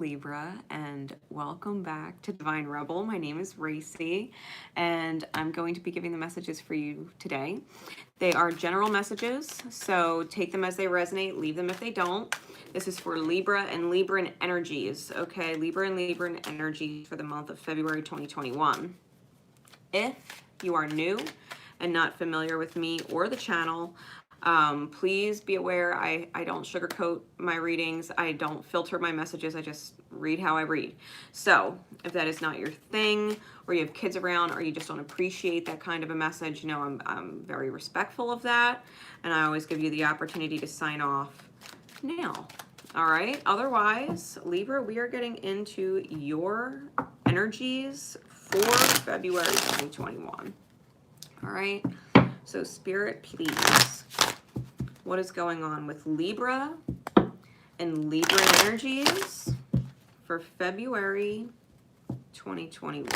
Libra, and welcome back to Divine Rebel. My name is Racy, and I'm going to be giving the messages for you today. They are general messages, so take them as they resonate, leave them if they don't. This is for Libra and Libran energies, okay? Libra and Libran energies for the month of February 2021. If you are new and not familiar with me or the channel, please be aware I don't sugarcoat my readings. I don't filter my messages. I just read how I read. So if that is not your thing, or you have kids around, or you just don't appreciate that kind of a message, you know, I'm very respectful of that. And I always give you the opportunity to sign off now. All right. Otherwise, Libra, we are getting into your energies for February 2021. All right. So Spirit, please. What is going on with Libra and Libra energies for February 2021?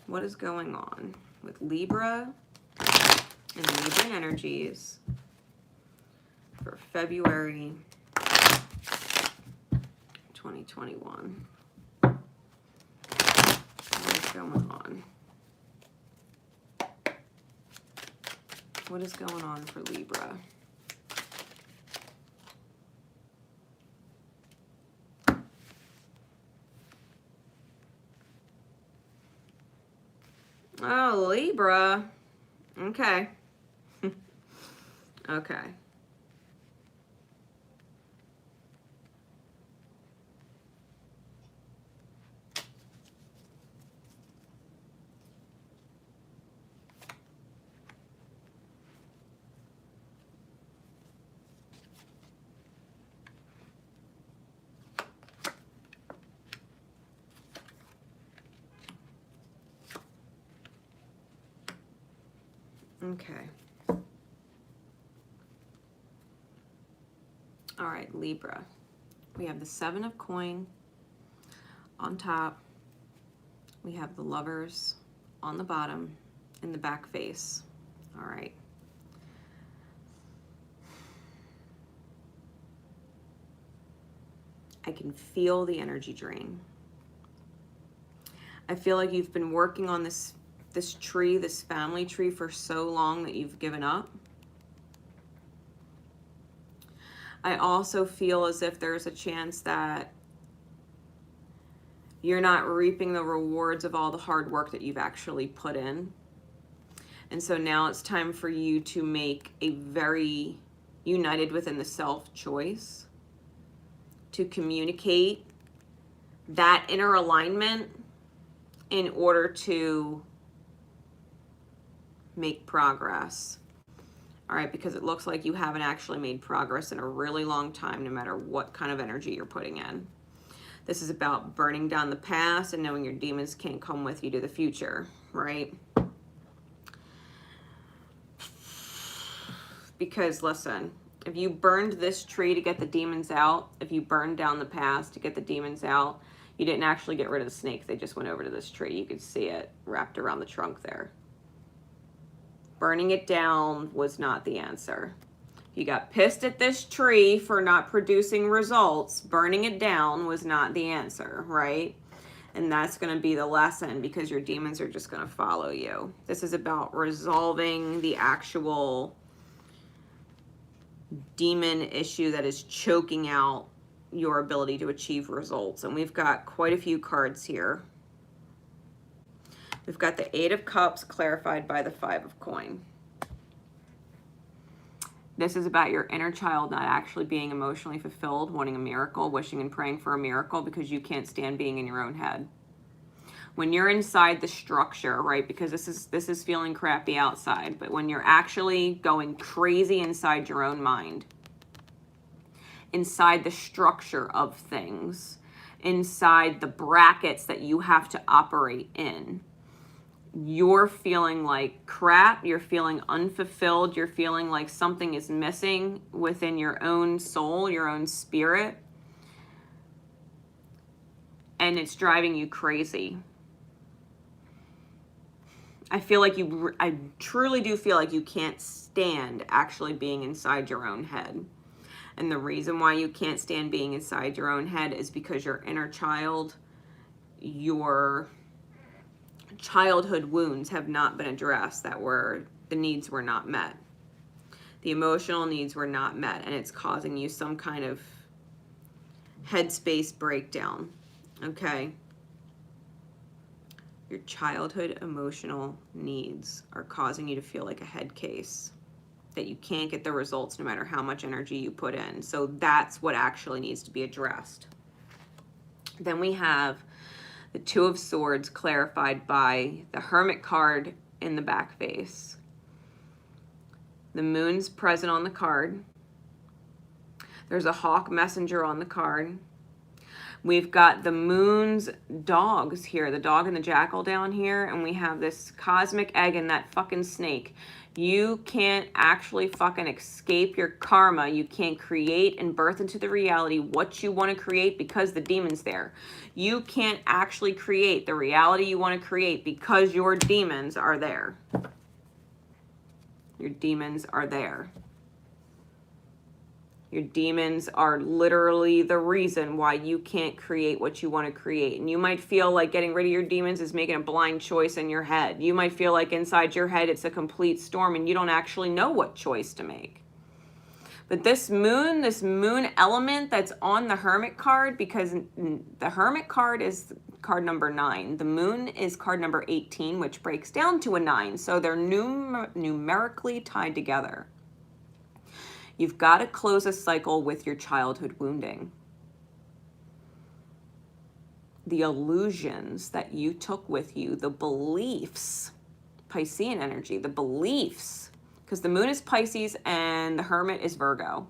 What is going on with Libra and Libra energies for February 2021? What is going on? What is going on for Libra? Oh, Libra. Okay. Okay. Okay. All right, Libra. We have the Seven of Coin on top. We have the Lovers on the bottom in the back face. All right. I can feel the energy drain. I feel like you've been working on this tree, this family tree, for so long that you've given up. I also feel as if there's a chance that you're not reaping the rewards of all the hard work that you've actually put in. And so now it's time for you to make a very united within the self choice to communicate that inner alignment in order to make progress. All right, because it looks like you haven't actually made progress in a really long time, no matter what kind of energy you're putting in. This is about burning down the past and knowing your demons can't come with you to the future, right? Because listen, if you burned this tree to get the demons out, if you burned down the past to get the demons out, you didn't actually get rid of the snakes. They just went over to this tree. You could see it wrapped around the trunk there. Burning it down was not the answer. You got pissed at this tree for not producing results. Burning it down was not the answer, right? And that's going to be the lesson, because your demons are just going to follow you. This is about resolving the actual demon issue that is choking out your ability to achieve results. And we've got quite a few cards here. We've got the Eight of Cups clarified by the Five of Coin. This is about your inner child not actually being emotionally fulfilled, wanting a miracle, wishing and praying for a miracle because you can't stand being in your own head. When you're inside the structure, right, because this is feeling crappy outside, but when you're actually going crazy inside your own mind, inside the structure of things, inside the brackets that you have to operate in, you're feeling like crap, you're feeling unfulfilled, you're feeling like something is missing within your own soul, your own spirit, and it's driving you crazy. I feel like I truly do feel like you can't stand actually being inside your own head. And the reason why you can't stand being inside your own head is because your inner child, your childhood wounds have not been addressed, the needs were not met. The emotional needs were not met, and it's causing you some kind of headspace breakdown. Okay? Your childhood emotional needs are causing you to feel like a head case, that you can't get the results no matter how much energy you put in. So that's what actually needs to be addressed. Then we have the Two of Swords clarified by the Hermit card in the back face. The moon's present on the card. There's a hawk messenger on the card. We've got the moon's dogs here, the dog and the jackal down here, and we have this cosmic egg and that fucking snake. You can't actually fucking escape your karma. You can't create and birth into the reality what you want to create because the demon's there. You can't actually create the reality you want to create because your demons are there. Your demons are there. Your demons are literally the reason why you can't create what you want to create. And you might feel like getting rid of your demons is making a blind choice in your head. You might feel like inside your head it's a complete storm and you don't actually know what choice to make. But this moon element that's on the Hermit card, because the Hermit card is card number 9. The moon is card number 18, which breaks down to a 9. So they're numerically tied together. You've got to close a cycle with your childhood wounding. The illusions that you took with you, the beliefs, Piscean energy, the beliefs, because the moon is Pisces and the Hermit is Virgo.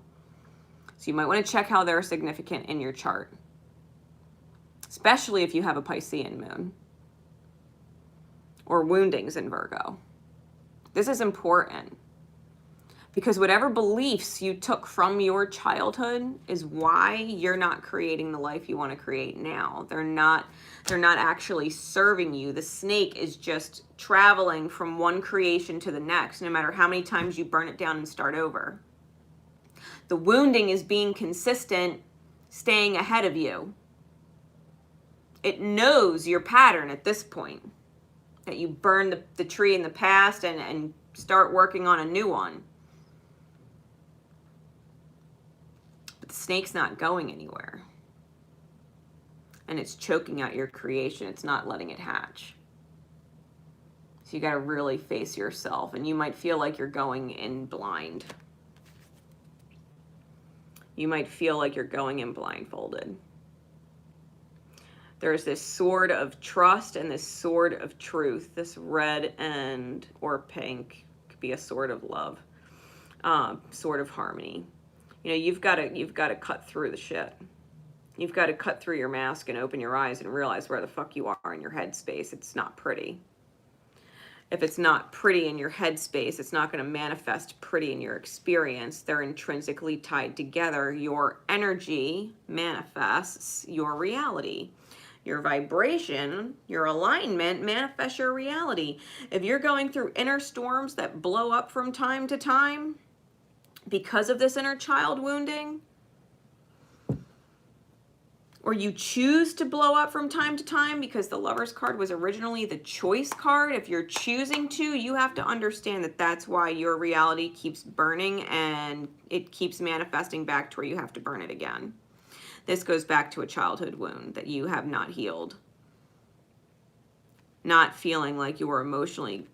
So you might want to check how they're significant in your chart, especially if you have a Piscean moon or woundings in Virgo. This is important. Because whatever beliefs you took from your childhood is why you're not creating the life you want to create now. They're not actually serving you. The snake is just traveling from one creation to the next, no matter how many times you burn it down and start over. The wounding is being consistent, staying ahead of you. It knows your pattern at this point, that you burn the tree in the past and start working on a new one. The snake's not going anywhere. And it's choking out your creation. It's not letting it hatch. So you got to really face yourself. And you might feel like you're going in blind. You might feel like you're going in blindfolded. There's this sword of trust and this sword of truth. This red or pink could be a sword of love. Sword of harmony. You know, you've got to cut through the shit. You've got to cut through your mask and open your eyes and realize where the fuck you are in your headspace. It's not pretty. If it's not pretty in your headspace, it's not going to manifest pretty in your experience. They're intrinsically tied together. Your energy manifests your reality. Your vibration, your alignment manifests your reality. If you're going through inner storms that blow up from time to time, because of this inner child wounding, or you choose to blow up from time to time because the Lover's card was originally the choice card, if you're choosing to, you have to understand that that's why your reality keeps burning and it keeps manifesting back to where you have to burn it again. This goes back to a childhood wound that you have not healed. Not feeling like you were emotionally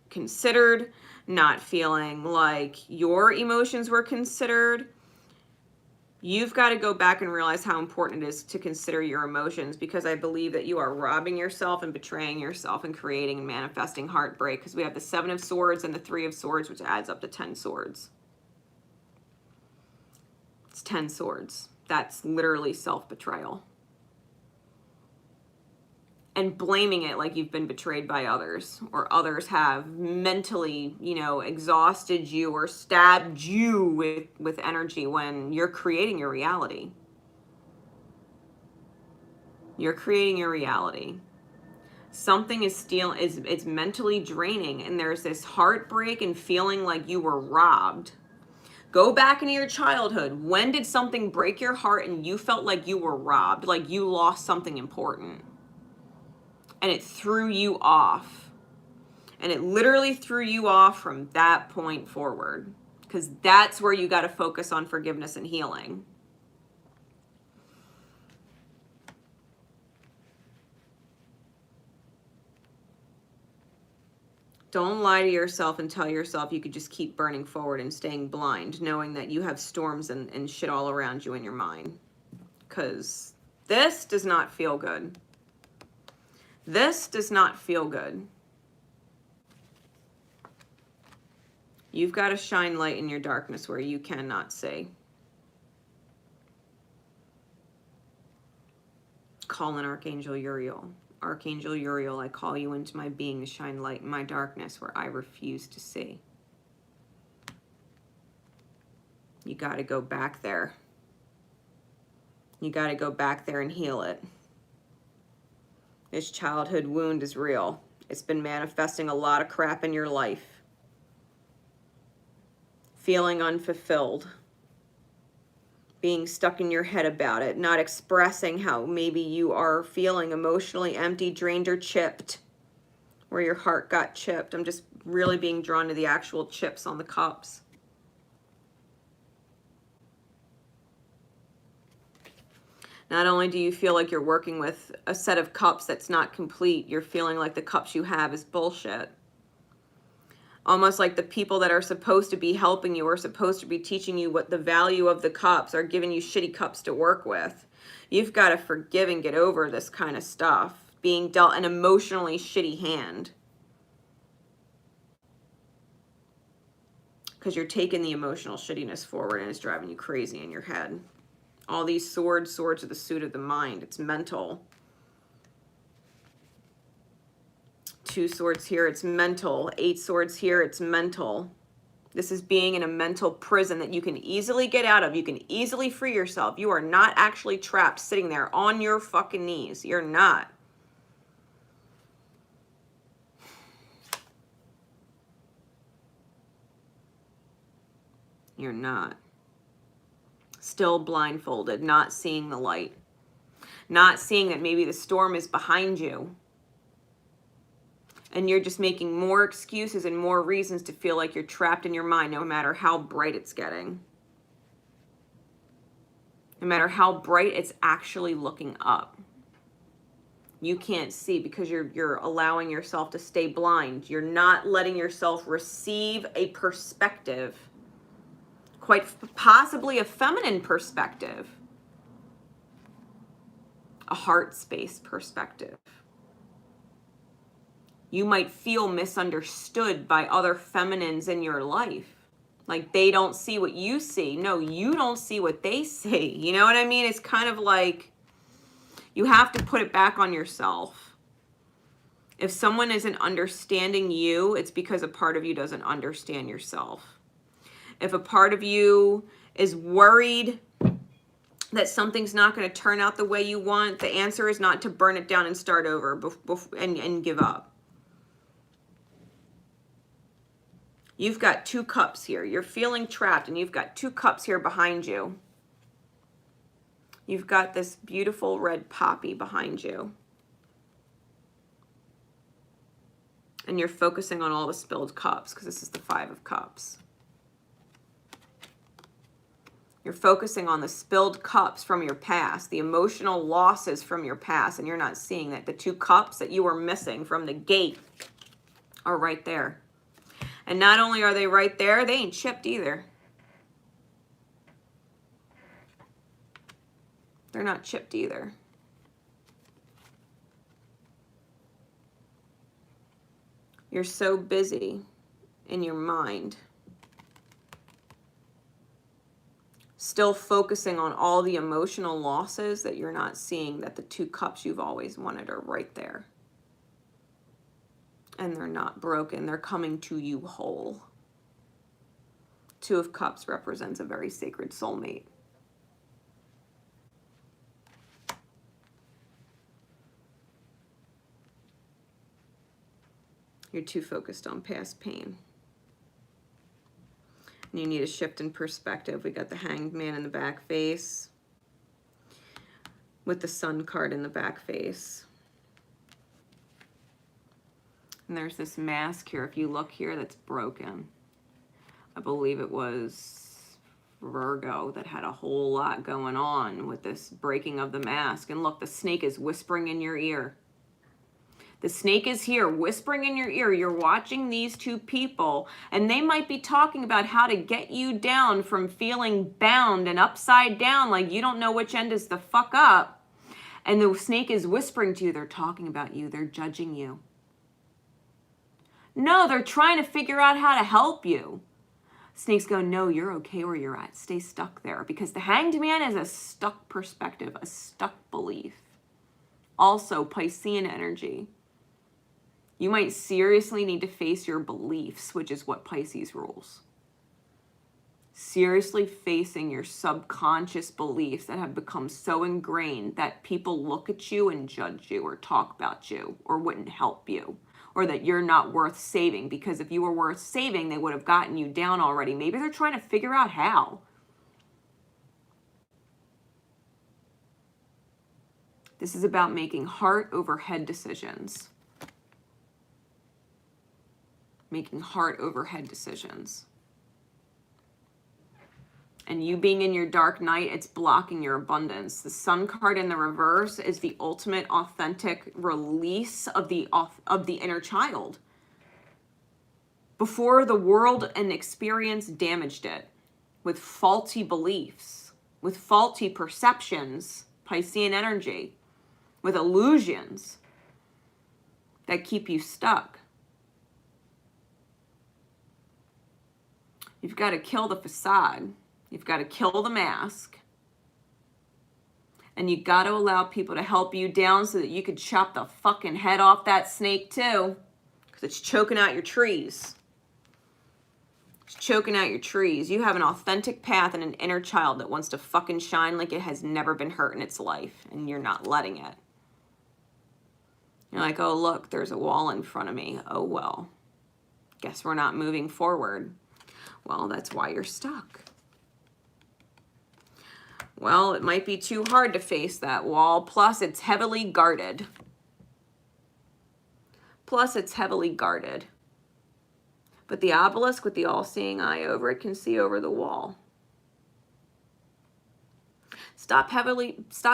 considered, not feeling like your emotions were considered. You've got to go back and realize how important it is to consider your emotions, because I believe that you are robbing yourself and betraying yourself and creating and manifesting heartbreak, because we have the 7 of Swords and the 3 of Swords, which adds up to 10 swords. It's 10 swords. That's literally self-betrayal. And blaming it like you've been betrayed by others, or others have mentally, exhausted you or stabbed you with energy when you're creating your reality. You're creating your reality. Something is it's mentally draining, and there's this heartbreak and feeling like you were robbed. Go back into your childhood. When did something break your heart and you felt like you were robbed, like you lost something important? And it threw you off. And it literally threw you off from that point forward. Because that's where you got to focus on forgiveness and healing. Don't lie to yourself and tell yourself you could just keep burning forward and staying blind, knowing that you have storms and shit all around you in your mind. Because this does not feel good. This does not feel good. You've got to shine light in your darkness where you cannot see. Call in Archangel Uriel. Archangel Uriel, I call you into my being to shine light in my darkness where I refuse to see. You got to go back there. You got to go back there and heal it. This childhood wound is real. It's been manifesting a lot of crap in your life. Feeling unfulfilled. Being stuck in your head about it. Not expressing how maybe you are feeling emotionally empty, drained, or chipped. Where your heart got chipped. I'm just really being drawn to the actual chips on the cups. Not only do you feel like you're working with a set of cups that's not complete, you're feeling like the cups you have is bullshit. Almost like the people that are supposed to be helping you or supposed to be teaching you what the value of the cups are giving you shitty cups to work with. You've got to forgive and get over this kind of stuff. Being dealt an emotionally shitty hand. Because you're taking the emotional shittiness forward and it's driving you crazy in your head. All these swords are the suit of the mind. It's mental. 2 swords here, it's mental. 8 swords here, it's mental. This is being in a mental prison that you can easily get out of. You can easily free yourself. You are not actually trapped sitting there on your fucking knees. You're not. You're not. Still blindfolded, not seeing the light. Not seeing that maybe the storm is behind you. And you're just making more excuses and more reasons to feel like you're trapped in your mind, no matter how bright it's getting. No matter how bright it's actually looking up. You can't see because you're allowing yourself to stay blind. You're not letting yourself receive a perspective. Quite possibly a feminine perspective. A heart space perspective. You might feel misunderstood by other feminines in your life. Like they don't see what you see. No, you don't see what they see. You know what I mean? It's kind of like you have to put it back on yourself. If someone isn't understanding you, it's because a part of you doesn't understand yourself. If a part of you is worried that something's not going to turn out the way you want, the answer is not to burn it down and start over and give up. You've got 2 cups here. You're feeling trapped and you've got 2 cups here behind you. You've got this beautiful red poppy behind you. And you're focusing on all the spilled cups because this is the 5 of cups. You're focusing on the spilled cups from your past, the emotional losses from your past, and you're not seeing that the 2 cups that you were missing from the gate are right there. And not only are they right there, they ain't chipped either. They're not chipped either. You're so busy in your mind, still focusing on all the emotional losses that you're not seeing that the 2 cups you've always wanted are right there. And they're not broken. They're coming to you whole. 2 of Cups represents a very sacred soulmate. You're too focused on past pain. You need a shift in perspective. We got the Hanged Man in the back face with the Sun card in the back face. And there's this mask here. If you look here, that's broken. I believe it was Virgo that had a whole lot going on with this breaking of the mask. And look, the snake is whispering in your ear. The snake is here whispering in your ear. You're watching these two people, and they might be talking about how to get you down from feeling bound and upside down, like you don't know which end is the fuck up. And the snake is whispering to you. They're talking about you. They're judging you. No, they're trying to figure out how to help you. Snakes go, no, you're okay where you're at. Stay stuck there. Because the Hanged Man is a stuck perspective, a stuck belief. Also, Piscean energy. You might seriously need to face your beliefs, which is what Pisces rules. Seriously facing your subconscious beliefs that have become so ingrained that people look at you and judge you or talk about you or wouldn't help you, or that you're not worth saving, because if you were worth saving, they would have gotten you down already. Maybe they're trying to figure out how. This is about making heart over head decisions. Making heart over head decisions. And you being in your dark night, it's blocking your abundance. The Sun card in the reverse is the ultimate authentic release of the inner child. Before the world and experience damaged it with faulty beliefs, with faulty perceptions, Piscean energy, with illusions that keep you stuck. You've got to kill the facade. You've got to kill the mask. And you got to allow people to help you down so that you could chop the fucking head off that snake too. Because it's choking out your trees. It's choking out your trees. You have an authentic path and an inner child that wants to fucking shine like it has never been hurt in its life. And you're not letting it. You're like, oh, look, there's a wall in front of me. Oh, well. Guess we're not moving forward. Well, that's why you're stuck. Well, it might be too hard to face that wall. Plus, it's heavily guarded. But the obelisk with the all-seeing eye over it can see over the wall. Stop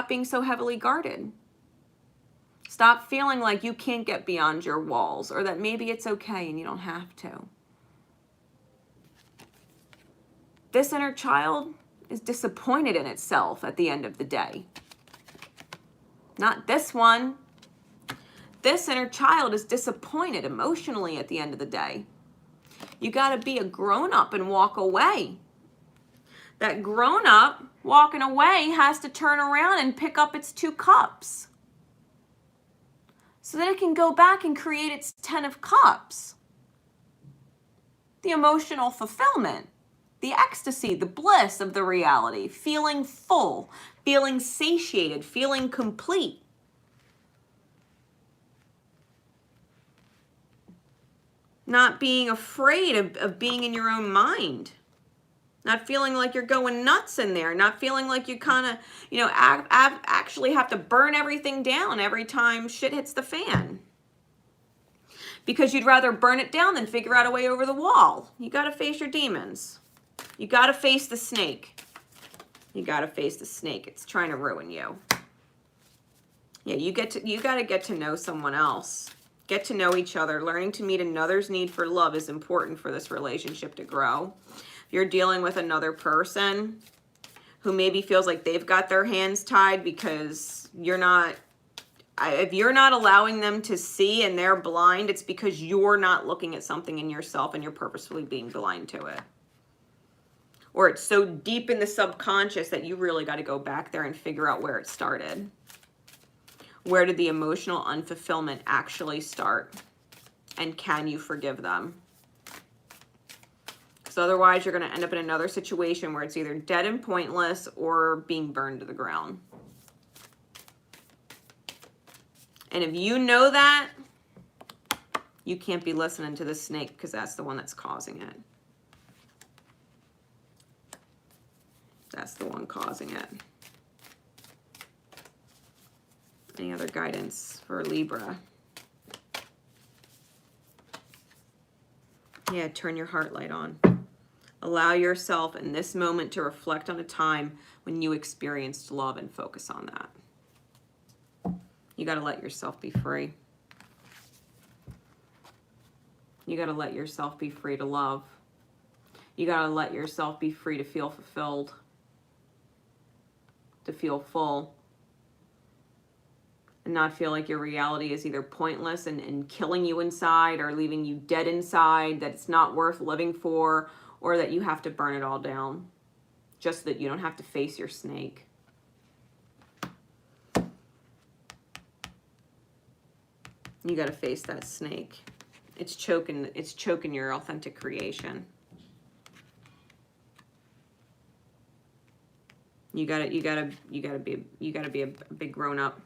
being so heavily guarded. Stop feeling like you can't get beyond your walls, or that maybe it's okay and you don't have to. This inner child is disappointed in itself at the end of the day. Not this one. This inner child is disappointed emotionally at the end of the day. You got to be a grown-up and walk away. That grown-up walking away has to turn around and pick up its 2 cups so that it can go back and create its 10 of cups. The emotional fulfillment. The ecstasy, the bliss of the reality, feeling full, feeling satiated, feeling complete. Not being afraid of being in your own mind. Not feeling like you're going nuts in there. Not feeling like you kind of, actually have to burn everything down every time shit hits the fan. Because you'd rather burn it down than figure out a way over the wall. You got to face your demons. You got to face the snake. You got to face the snake. It's trying to ruin you. Yeah, you got to get to know someone else. Get to know each other. Learning to meet another's need for love is important for this relationship to grow. If you're dealing with another person who maybe feels like they've got their hands tied because if you're not allowing them to see and they're blind, it's because you're not looking at something in yourself and you're purposefully being blind to it. Or it's so deep in the subconscious that you really got to go back there and figure out where it started. Where did the emotional unfulfillment actually start? And can you forgive them? Because otherwise you're going to end up in another situation where it's either dead and pointless or being burned to the ground. And if you know that, you can't be listening to the snake because that's the one that's causing it. the one causing it. Any other guidance for Libra? Yeah, turn your heart light on. Allow yourself in this moment to reflect on a time when you experienced love and focus on that. You got to let yourself be free. You got to let yourself be free to love. You got to let yourself be free to feel fulfilled, to feel full, and not feel like your reality is either pointless and killing you inside, or leaving you dead inside, that it's not worth living for, or that you have to burn it all down just so that you don't have to face your snake. You got to face that snake. It's choking your authentic creation. You gotta be a big grown up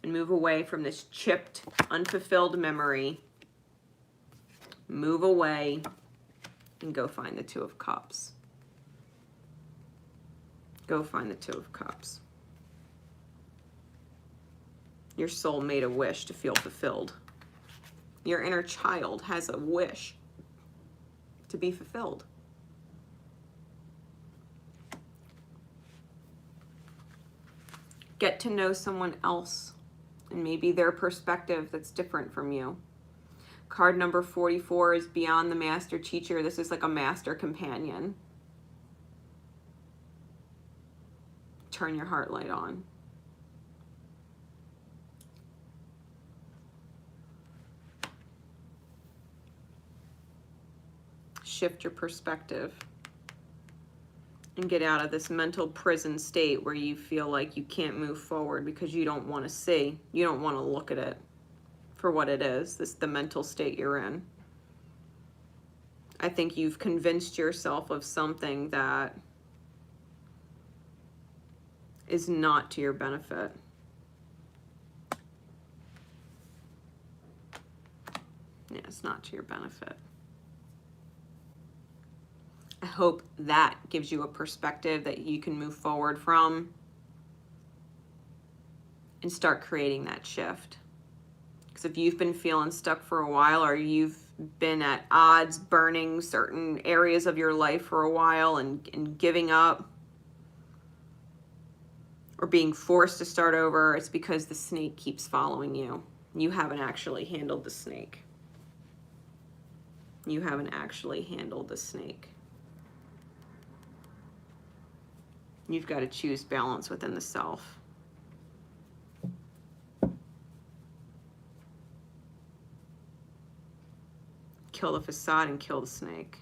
and move away from this chipped, unfulfilled memory. Move away and go find the Two of Cups. Go find the Two of Cups. Your soul made a wish to feel fulfilled. Your inner child has a wish to be fulfilled. Get to know someone else and maybe their perspective that's different from you. Card number 44 is Beyond the Master Teacher. This is like a master companion. Turn your heart light on. Shift your perspective and get out of this mental prison state where you feel like you can't move forward because you don't want to see, you don't want to look at it for what it is, the mental state you're in. I think you've convinced yourself of something that is not to your benefit. Yeah, it's not to your benefit. I hope that gives you a perspective that you can move forward from and start creating that shift. Because if you've been feeling stuck for a while, or you've been at odds burning certain areas of your life for a while and giving up, or being forced to start over, it's because the snake keeps following you. You haven't actually handled the snake. You haven't actually handled the snake. You've got to choose balance within the self. Kill the facade and kill the snake.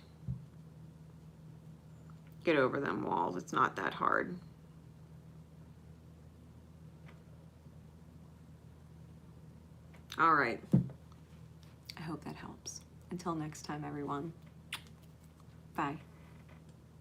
Get over them walls. It's not that hard. All right. I hope that helps. Until next time, everyone. Bye.